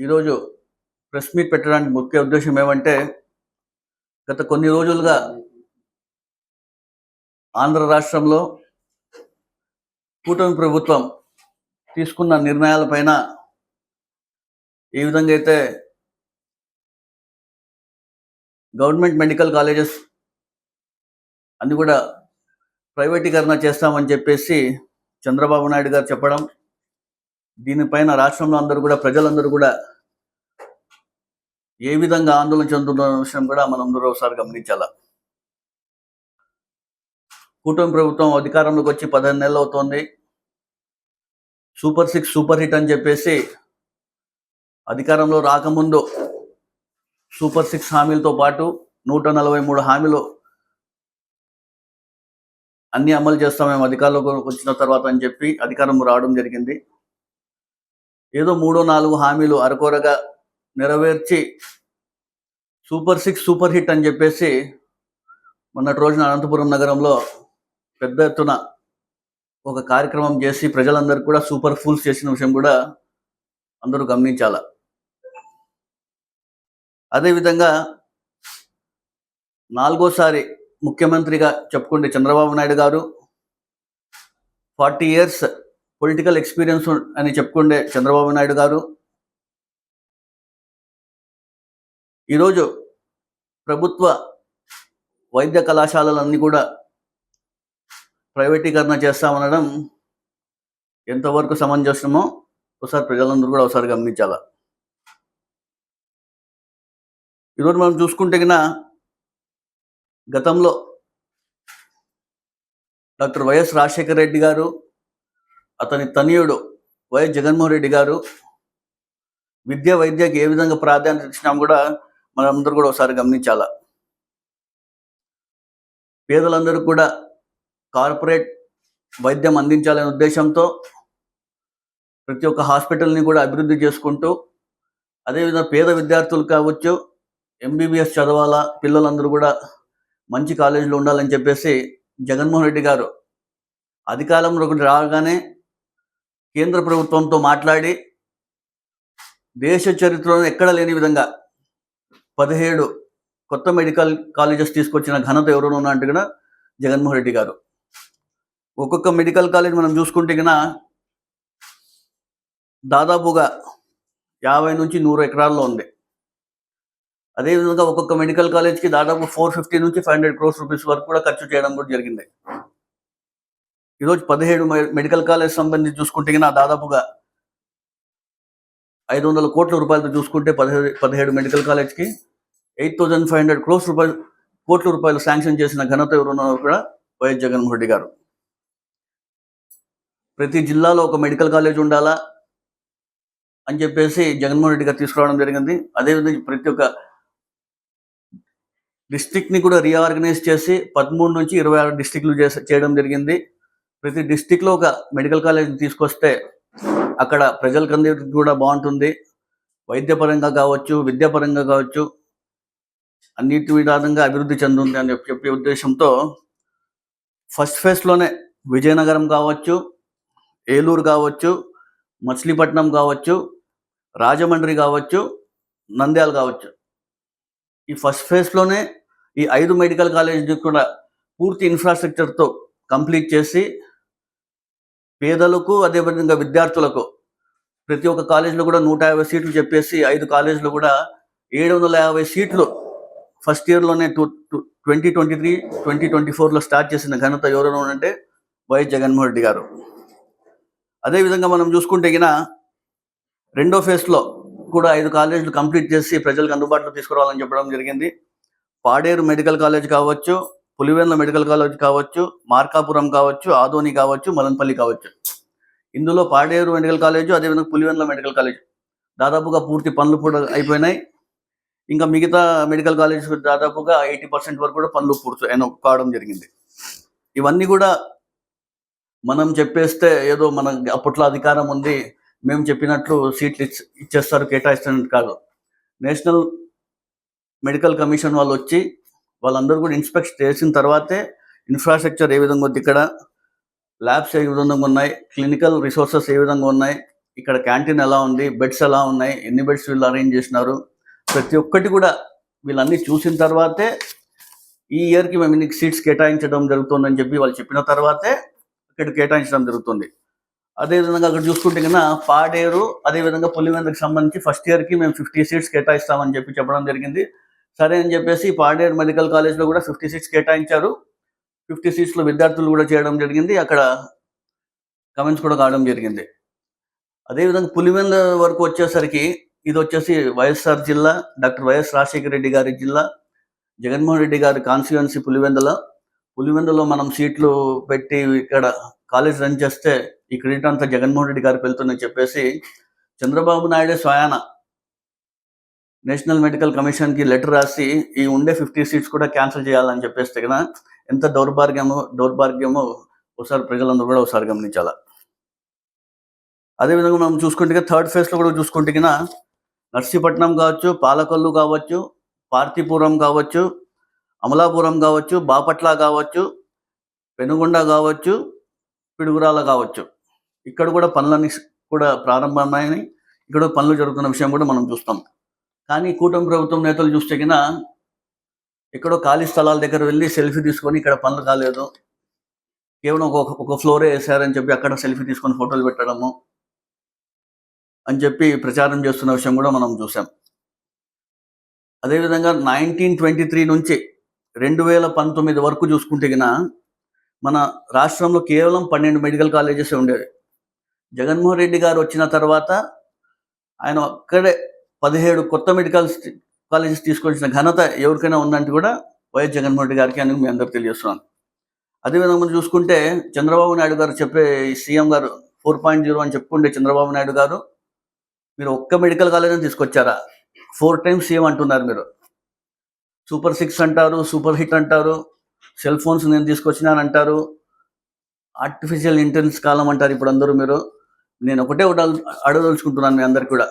ఈరోజు press meet పెట్టడానికి ముఖ్య ఉద్దేశం ఏమంటే, గత కొన్ని రోజులుగా ఆంధ్ర రాష్ట్రంలో కూటమి ప్రభుత్వం తీసుకున్న నిర్ణయాలపైన ఏ విధంగా అయితే గవర్నమెంట్ మెడికల్ కాలేజెస్ అన్ని కూడా ప్రైవేటీకరణ చేస్తామని చెప్పేసి చంద్రబాబు నాయుడు గారు చెప్పడం, దీనిపైన రాష్ట్రంలో ప్రజలందరూ కూడా ఏ విధంగా ఆందోళన చెందుతున్న విషయం కూడా మనందరూ ఒకసారి గమనించాలి. కూటమి ప్రభుత్వం అధికారంలోకి వచ్చి 15 నెలలు అవుతోంది. సూపర్ 6 సూపర్ హిట్ అని చెప్పేసి అధికారంలో రాకముందు సూపర్ 6 హామీలతో పాటు 143 హామీలు అన్ని అమలు చేస్తాం మేము అధికారంలోకి వచ్చిన తర్వాత అని చెప్పి అధికారం రావడం జరిగింది. ఏదో 3-4 హామీలు అరకొరగా నెరవేర్చి సూపర్ 6 సూపర్ హిట్ అని చెప్పేసి మొన్నటి రోజున అనంతపురం నగరంలో పెద్ద ఎత్తున ఒక కార్యక్రమం చేసి ప్రజలందరికీ కూడా సూపర్ ఫుల్స్ చేసిన విషయం కూడా అందరూ గమనించాల. అదేవిధంగా 4వ ముఖ్యమంత్రిగా చెప్పుకుంటే చంద్రబాబు నాయుడు గారు 40 years పొలిటికల్ ఎక్స్పీరియన్స్ అని చెప్పుకుంటే చంద్రబాబు నాయుడు గారు ఈరోజు ప్రభుత్వ వైద్య కళాశాలలన్నీ కూడా ప్రైవేటీకరణ చేస్తామనడం ఎంతవరకు సమంజసమో ఒకసారి ప్రజలందరూ కూడా ఒకసారి గమనించాల. ఈరోజు మనం చూసుకుంటే గతంలో డాక్టర్ వైఎస్ రాజశేఖర రెడ్డి గారు, అతని తనయుడు వైఎస్ జగన్మోహన్ రెడ్డి గారు వైద్యకి ఏ విధంగా ప్రాధాన్యత ఇచ్చినాం కూడా మనందరూ కూడా ఒకసారి గమనించాల. పేదలందరూ కూడా కార్పొరేట్ వైద్యం అందించాలనే ఉద్దేశంతో ప్రతి ఒక్క హాస్పిటల్ని కూడా అభివృద్ధి చేసుకుంటూ, అదేవిధంగా పేద విద్యార్థులు కావచ్చు, ఎంబీబీఎస్ చదవాలా, పిల్లలందరూ కూడా మంచి కాలేజీలో ఉండాలని చెప్పేసి జగన్మోహన్ రెడ్డి గారు అధికారంలోకి రాగానే కేంద్ర ప్రభుత్వంతో మాట్లాడి దేశ చరిత్రలో ఎక్కడ లేని విధంగా 17 కొత్త మెడికల్ కాలేజెస్ తీసుకొచ్చిన ఘనత ఎవరు అంటే కూడా జగన్మోహన్ రెడ్డి గారు. ఒక్కొక్క మెడికల్ కాలేజ్ మనం చూసుకుంటే దాదాపుగా 50 నుంచి 100 ఎకరాల్లో ఉంది. అదేవిధంగా ఒక్కొక్క మెడికల్ కాలేజ్కి దాదాపు 450 నుంచి 500 crores రూపీస్ వరకు కూడా ఖర్చు చేయడం కూడా జరిగింది. ఈరోజు 17 మెడికల్ కాలేజ్ సంబంధించి చూసుకుంటే దాదాపుగా 500 కోట్ల రూపాయలతో చూసుకుంటే 17 మెడికల్ కాలేజ్కి 8,500 కోట్ల రూపాయలు శాంక్షన్ చేసిన ఘనత ఎవరున్నారు కూడా వైఎస్ జగన్మోహన్ రెడ్డి గారు. ప్రతి జిల్లాలో ఒక మెడికల్ కాలేజ్ ఉండాలా అని చెప్పేసి జగన్మోహన్ రెడ్డి గారు తీసుకురావడం జరిగింది. అదేవిధంగా ప్రతి ఒక్క డిస్ట్రిక్ట్ని కూడా రీఆర్గనైజ్ చేసి 13 నుంచి 26 డిస్ట్రిక్ట్లు చేయడం జరిగింది. ప్రతి డిస్ట్రిక్ట్లో ఒక మెడికల్ కాలేజ్ తీసుకొస్తే అక్కడ ప్రజలకందరికీ కూడా బాగుంటుంది. వైద్యపరంగా కావచ్చు, విద్యాపరంగా కావచ్చు, అన్నిటి విధానంగా అభివృద్ధి చెందుతుంది అని చెప్పే ఉద్దేశంతో ఫస్ట్ ఫేజ్లోనే విజయనగరం కావచ్చు, ఏలూరు కావచ్చు, మచిలీపట్నం కావచ్చు, రాజమండ్రి కావచ్చు, నంద్యాల కావచ్చు, ఈ ఫస్ట్ ఫేజ్లోనే ఈ 5 మెడికల్ కాలేజ్ కూడా పూర్తి ఇన్ఫ్రాస్ట్రక్చర్తో కంప్లీట్ చేసి పేదలకు అదేవిధంగా విద్యార్థులకు ప్రతి ఒక్క కాలేజీలో కూడా 150 సీట్లు చెప్పేసి 5 కాలేజీలో కూడా 750 సీట్లు ఫస్ట్ ఇయర్లోనే 2023-2024లో స్టార్ట్ చేసిన ఘనత ఎవరు అంటే వైఎస్ జగన్మోహన్ రెడ్డి గారు. అదేవిధంగా మనం చూసుకుంటే రెండో ఫేజ్లో కూడా 5 కాలేజీలు కంప్లీట్ చేసి ప్రజలకు అందుబాటులో తీసుకురావాలని చెప్పడం జరిగింది. పాడేరు మెడికల్ కాలేజ్ కావచ్చు, పులివెందుల మెడికల్ కాలేజ్ కావచ్చు, మార్కాపురం కావచ్చు, ఆదోని కావచ్చు, మదనపల్లి కావచ్చు. ఇందులో పాడేరు మెడికల్ కాలేజ్, అదేవిధంగా పులివెందుల మెడికల్ కాలేజ్ దాదాపుగా పూర్తి పనులు కూడా అయిపోయినాయి. ఇంకా మిగతా మెడికల్ కాలేజ్ దాదాపుగా 80% వరకు కూడా పనులు పూర్తి కావడం జరిగింది. ఇవన్నీ కూడా మనం చెప్పేస్తే ఏదో మన అప్పట్లో అధికారం ఉంది, మేము చెప్పినట్లు సీట్లు ఇచ్చేస్తారు, కేటాయిస్తున్నట్టు కాదు. నేషనల్ మెడికల్ కమిషన్ వాళ్ళు వచ్చి వాళ్ళందరూ కూడా ఇన్స్పెక్షన్ చేసిన తర్వాతే ఇన్ఫ్రాస్ట్రక్చర్ ఏ విధంగా ఉంది, ఇక్కడ ల్యాబ్స్ ఏ విధంగా ఉన్నాయి, క్లినికల్ రిసోర్సెస్ ఏ విధంగా ఉన్నాయి, ఇక్కడ క్యాంటీన్ ఎలా ఉంది, బెడ్స్ ఎలా ఉన్నాయి, ఎన్ని బెడ్స్ వీళ్ళు అరేంజ్ చేసినారు, ప్రతి ఒక్కటి కూడా వీళ్ళన్నీ చూసిన తర్వాతే ఈ ఇయర్కి మేము ఇన్ని సీట్స్ కేటాయించడం జరుగుతుందని చెప్పి వాళ్ళు చెప్పిన తర్వాతే ఇక్కడ కేటాయించడం జరుగుతుంది. అదేవిధంగా అక్కడ చూసుకుంటే కన్నా పాడేరు, అదేవిధంగా పులివెందుకు సంబంధించి ఫస్ట్ ఇయర్కి మేము 50 సీట్స్ కేటాయిస్తామని చెప్పి చెప్పడం జరిగింది. సరే అని చెప్పేసి పాడేరు మెడికల్ కాలేజ్లో కూడా 50 సీట్స్ కేటాయించారు. 50 సీట్స్లో విద్యార్థులు కూడా చేయడం జరిగింది. అక్కడ కమెంట్స్ కూడా కావడం జరిగింది. అదేవిధంగా పులివెందు వరకు వచ్చేసరికి ఇది వచ్చేసి వైఎస్ఆర్ జిల్లా, డాక్టర్ వైఎస్ రాజశేఖర రెడ్డి గారి జిల్లా, జగన్మోహన్ రెడ్డి గారి కాన్స్టిట్యుయెన్సీ పులివెందులో మనం సీట్లు పెట్టి ఇక్కడ కాలేజ్ రన్ చేస్తే ఈ క్రెడిట్ అంతా జగన్మోహన్ రెడ్డి గారికి వెళ్తుందని చెప్పేసి చంద్రబాబు నాయుడు స్వయాన నేషనల్ మెడికల్ కమిషన్కి లెటర్ రాసి ఈ ఉండే 50 సీట్స్ కూడా క్యాన్సిల్ చేయాలని చెప్పేస్తే కదా ఎంత దౌర్భాగ్యమో ఒకసారి ప్రజలందరూ కూడా ఒకసారి గమనించాల. అదేవిధంగా మనం చూసుకుంటే థర్డ్ ఫేజ్లో కూడా చూసుకుంటే కన్నా నర్సీపట్నం కావచ్చు, పాలకొల్లు కావచ్చు, పార్తీపురం కావచ్చు, అమలాపురం కావచ్చు, బాపట్ల కావచ్చు, పెనుగొండ కావచ్చు, పిడుగురాల కావచ్చు, ఇక్కడ కూడా పనులన్నీ కూడా ప్రారంభమైనాయి. ఇక్కడ పనులు జరుగుతున్న విషయం కూడా మనం చూస్తాం. కానీ కూటమి ప్రభుత్వం నేతలు చూస్తే కన్నా ఎక్కడో ఖాళీ స్థలాల దగ్గర వెళ్ళి సెల్ఫీ తీసుకొని ఇక్కడ పనులు కాలేదు, కేవలం ఒక ఫ్లోరే వేసారని చెప్పి అక్కడ సెల్ఫీ తీసుకొని ఫోటోలు పెట్టడము అని చెప్పి ప్రచారం చేస్తున్న విషయం కూడా మనం చూసాం. అదేవిధంగా 1923 నుంచి 2019 వరకు చూసుకుంటే కన్నా మన రాష్ట్రంలో కేవలం 12 మెడికల్ కాలేజెస్ ఉండేవి. జగన్మోహన్ రెడ్డి గారు వచ్చిన తర్వాత ఆయన అక్కడే 17 కొత్త మెడికల్ కాలేజెస్ తీసుకొచ్చిన ఘనత ఎవరికైనా ఉందంటే కూడా వైఎస్ జగన్మోహన్ రెడ్డి గారికి అని మీ అందరికి తెలియజేస్తున్నాను. అదేవిధంగా మనం చూసుకుంటే చంద్రబాబు నాయుడు గారు చెప్పే సీఎం గారు 4.0 అని చెప్పుకుంటే చంద్రబాబు నాయుడు గారు మీరు ఒక్క మెడికల్ కాలేజ్ తీసుకొచ్చారా, 4 times సీఎం అంటున్నారు. మీరు సూపర్ 6 అంటారు, సూపర్ హిట్ అంటారు, సెల్ ఫోన్స్ నేను తీసుకొచ్చినానంటారు, ఆర్టిఫిషియల్ ఇంటెలిజెన్స్ కాలం అంటారు. ఇప్పుడు అందరూ మీరు నేను ఒకటే అడగదలుచుకుంటున్నాను మీ అందరికి కూడా,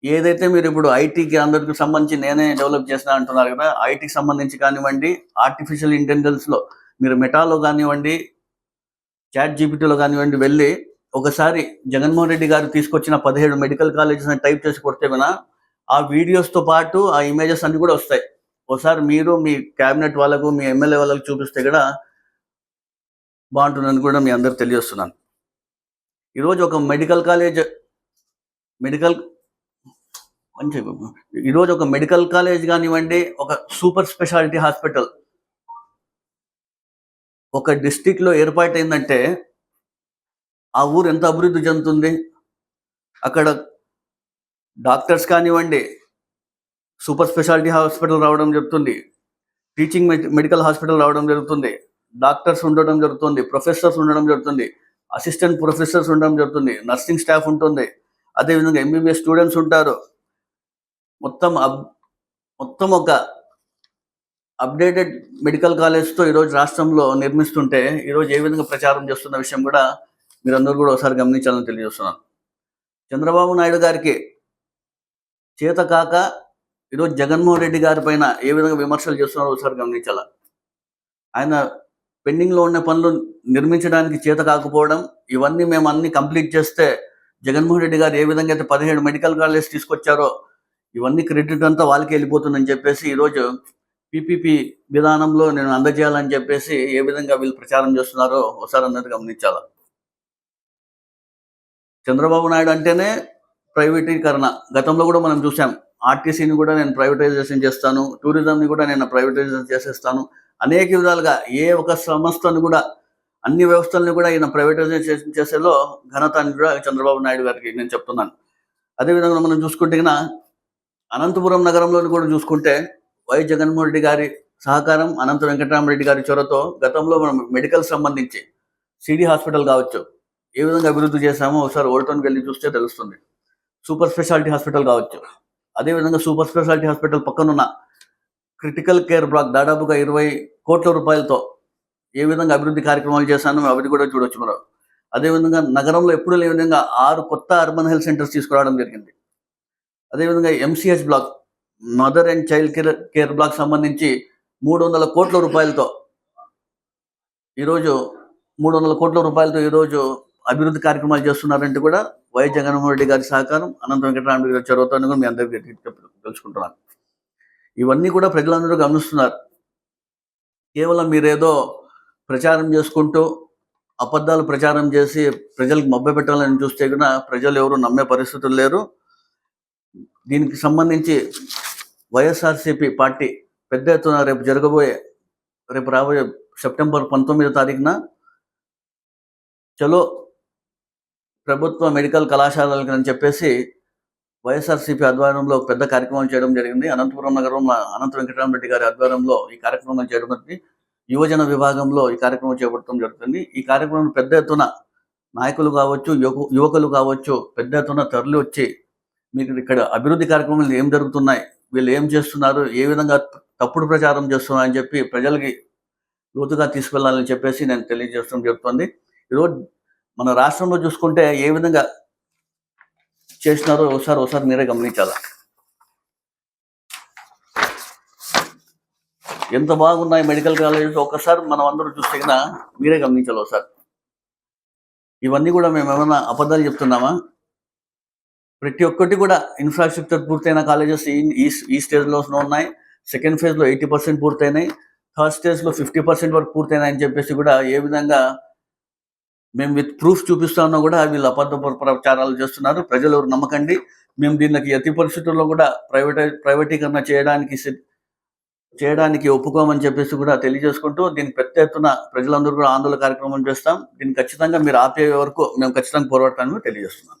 ఏదైతే మీరు ఇప్పుడు ఐటీకి అందరికి సంబంధించి నేనే డెవలప్ చేసిన అంటున్నారు కదా, ఐటీకి సంబంధించి కానివ్వండి, ఆర్టిఫిషియల్ ఇంటెలిజెన్స్లో మీరు మెటాలో కానివ్వండి, చాట్ జీపీటీలో కానివ్వండి వెళ్ళి ఒకసారి జగన్మోహన్ రెడ్డి గారు తీసుకొచ్చిన 17 మెడికల్ కాలేజెస్ అని టైప్ చేసి కొడితే వినా ఆ వీడియోస్తో పాటు ఆ ఇమేజెస్ అన్ని కూడా వస్తాయి. ఒకసారి మీరు మీ క్యాబినెట్ వాళ్ళకు, మీ ఎమ్మెల్యే వాళ్ళకు చూపిస్తే కూడా బాగుంటుందని కూడా మీ అందరికి తెలియజేస్తున్నాను. ఈరోజు ఒక మెడికల్ కాలేజ్ కానివ్వండి, ఒక సూపర్ స్పెషాలిటీ హాస్పిటల్ ఒక డిస్ట్రిక్ట్లో ఏర్పాటైందంటే ఆ ఊరు ఎంత అభివృద్ధి చెందుతుంది. అక్కడ డాక్టర్స్ కానివ్వండి, సూపర్ స్పెషాలిటీ హాస్పిటల్ రావడం జరుగుతుంది, టీచింగ్ మెడికల్ హాస్పిటల్ రావడం జరుగుతుంది, డాక్టర్స్ ఉండడం జరుగుతుంది, ప్రొఫెసర్స్ ఉండడం జరుగుతుంది, అసిస్టెంట్ ప్రొఫెసర్స్ ఉండడం జరుగుతుంది, నర్సింగ్ స్టాఫ్ ఉంటుంది, అదేవిధంగా ఎంబీబీఎస్ స్టూడెంట్స్ ఉంటారు. మొత్తం ఒక అప్డేటెడ్ మెడికల్ కాలేజ్తో ఈరోజు రాష్ట్రంలో నిర్మిస్తుంటే ఈరోజు ఏ విధంగా ప్రచారం చేస్తున్న విషయం కూడా మీరందరూ కూడా ఒకసారి గమనించాలని తెలియజేస్తున్నాను. చంద్రబాబు నాయుడు గారికి చేత కాక ఈరోజు జగన్మోహన్ రెడ్డి గారి పైన ఏ విధంగా విమర్శలు చేస్తున్నారో ఒకసారి గమనించాల. ఆయన పెండింగ్లో ఉన్న పనులు నిర్మించడానికి చేత కాకపోవడం, ఇవన్నీ మేము అన్ని కంప్లీట్ చేస్తే జగన్మోహన్ రెడ్డి గారు ఏ విధంగా అయితే 17 మెడికల్ కాలేజ్ తీసుకొచ్చారో ఇవన్నీ క్రెడిట్ అంతా వాళ్ళకి వెళ్ళిపోతుందని చెప్పేసి ఈరోజు పీపీపీ విధానంలో నేను అందజేయాలని చెప్పేసి ఏ విధంగా వీళ్ళు ప్రచారం చేస్తున్నారో ఒకసారి అందరూ గమనించాలి. చంద్రబాబు నాయుడు అంటేనే ప్రైవేటీకరణ. గతంలో కూడా మనం చూసాం, ఆర్టీసీని కూడా నేను ప్రైవేటైజేషన్ చేస్తాను, టూరిజంని కూడా నేను ప్రైవేటైజేషన్ చేసేస్తాను, అనేక విధాలుగా ఏ ఒక సంస్థను కూడా అన్ని వ్యవస్థలను కూడా ఈయన ప్రైవేటైజేషన్ చేసేలో ఘనత అని కూడా చంద్రబాబు నాయుడు గారికి నేను చెప్తున్నాను. అదేవిధంగా మనం చూసుకుంటే అనంతపురం నగరంలోని కూడా చూసుకుంటే వైఎస్ జగన్మోహన్ రెడ్డి గారి సహకారం, అనంత వెంకటరామరెడ్డి గారి చొరవతో గతంలో మనం మెడికల్ సంబంధించి సిడి హాస్పిటల్ కావచ్చు ఏ విధంగా అభివృద్ధి చేశామో ఒకసారి ఓల్టోన్కి వెళ్ళి చూస్తే తెలుస్తుంది. సూపర్ స్పెషాలిటీ హాస్పిటల్ కావచ్చు, అదేవిధంగా సూపర్ స్పెషాలిటీ హాస్పిటల్ పక్కనున్న క్రిటికల్ కేర్ బ్లాక్ దాదాపుగా 20 కోట్ల రూపాయలతో ఏ విధంగా అభివృద్ధి కార్యక్రమాలు చేశానో అవి కూడా చూడొచ్చు మనం. అదేవిధంగా నగరంలో ఎప్పుడూ లేని విధంగా 6 కొత్త అర్బన్ హెల్త్ సెంటర్స్ తీసుకురావడం జరిగింది. అదేవిధంగా MCh black, mother and child care black సంబంధించి 300 కోట్ల రూపాయలతో ఈరోజు అభివృద్ధి కార్యక్రమాలు చేస్తున్నారంటే కూడా వైఎస్ జగన్మోహన్ రెడ్డి గారి సహకారం, అనంత వెంకటరామరెడ్డి గారి చొరవతో కూడా మీ అందరికీ తెలుసుకుంటున్నాను. ఇవన్నీ కూడా ప్రజలందరూ గమనిస్తున్నారు. కేవలం మీరేదో ప్రచారం చేసుకుంటూ అబద్ధాలు ప్రచారం చేసి ప్రజలకు మభ్యపెట్టాలని చూస్తే కూడా ప్రజలు ఎవరు నమ్మే పరిస్థితులు లేరు. దీనికి సంబంధించి వైఎస్ఆర్సీపీ పార్టీ పెద్ద ఎత్తున రేపు రాబోయే సెప్టెంబర్ 19వ తారీఖున చలో ప్రభుత్వ మెడికల్ కళాశాలలకు అని చెప్పేసి వైఎస్ఆర్సీపీ ఆధ్వర్యంలో ఒక పెద్ద కార్యక్రమం చేయడం జరిగింది. అనంతపురం నగరంలో అనంత వెంకటరామరెడ్డి గారి ఆధ్వర్యంలో ఈ కార్యక్రమం చేయడం జరిగింది. యువజన విభాగంలో ఈ కార్యక్రమం చేపట్టడం జరుగుతుంది. ఈ కార్యక్రమం పెద్ద ఎత్తున నాయకులు కావచ్చు, యువకులు కావచ్చు పెద్ద ఎత్తున తరలి వచ్చి మీకు ఇక్కడ అభివృద్ధి కార్యక్రమాలు ఏం జరుగుతున్నాయి, వీళ్ళు ఏం చేస్తున్నారు, ఏ విధంగా తప్పుడు ప్రచారం చేస్తున్నారు అని చెప్పి ప్రజలకి లోతుగా తీసుకెళ్లాలని చెప్పేసి నేను తెలియజేయడం జరుగుతుంది. ఈరోజు మన రాష్ట్రంలో చూసుకుంటే ఏ విధంగా చేసినారో ఒకసారి మీరే గమనించాలా. ఎంత బాగున్నాయి మెడికల్ కాలేజెస్ ఒక్కసారి మనం అందరూ చూస్తే కన్నా మీరే గమనించాలి ఒకసారి. ఇవన్నీ కూడా మేము ఏమైనా అబద్ధాలు చెప్తున్నామా? ప్రతి ఒక్కటి కూడా ఇన్ఫ్రాస్ట్రక్చర్ పూర్తయిన కాలేజెస్ ఈ స్టేజ్లో ఉన్నాయి. సెకండ్ ఫేజ్లో 80% పూర్తయినాయి. థర్డ్ స్టేజ్లో 50% వరకు పూర్తయినాయి అని చెప్పేసి కూడా ఏ విధంగా మేము విత్ ప్రూఫ్ చూపిస్తామో కూడా వీళ్ళు అబద్ధ ప్రచారాలు చేస్తున్నారు. ప్రజలు ఎవరు నమ్మకండి. మేము దీనికి ఎట్టి పరిస్థితుల్లో కూడా ప్రైవేటీకరణ చేయడానికి ఒప్పుకోమని చెప్పేసి కూడా తెలియజేసుకుంటూ దీనికి పెద్ద ఎత్తున ప్రజలందరూ కూడా ఆందోళన కార్యక్రమం చేస్తాం. దీన్ని ఖచ్చితంగా మీరు ఆపే వరకు మేము ఖచ్చితంగా పోరాడతామని తెలియజేస్తున్నాం.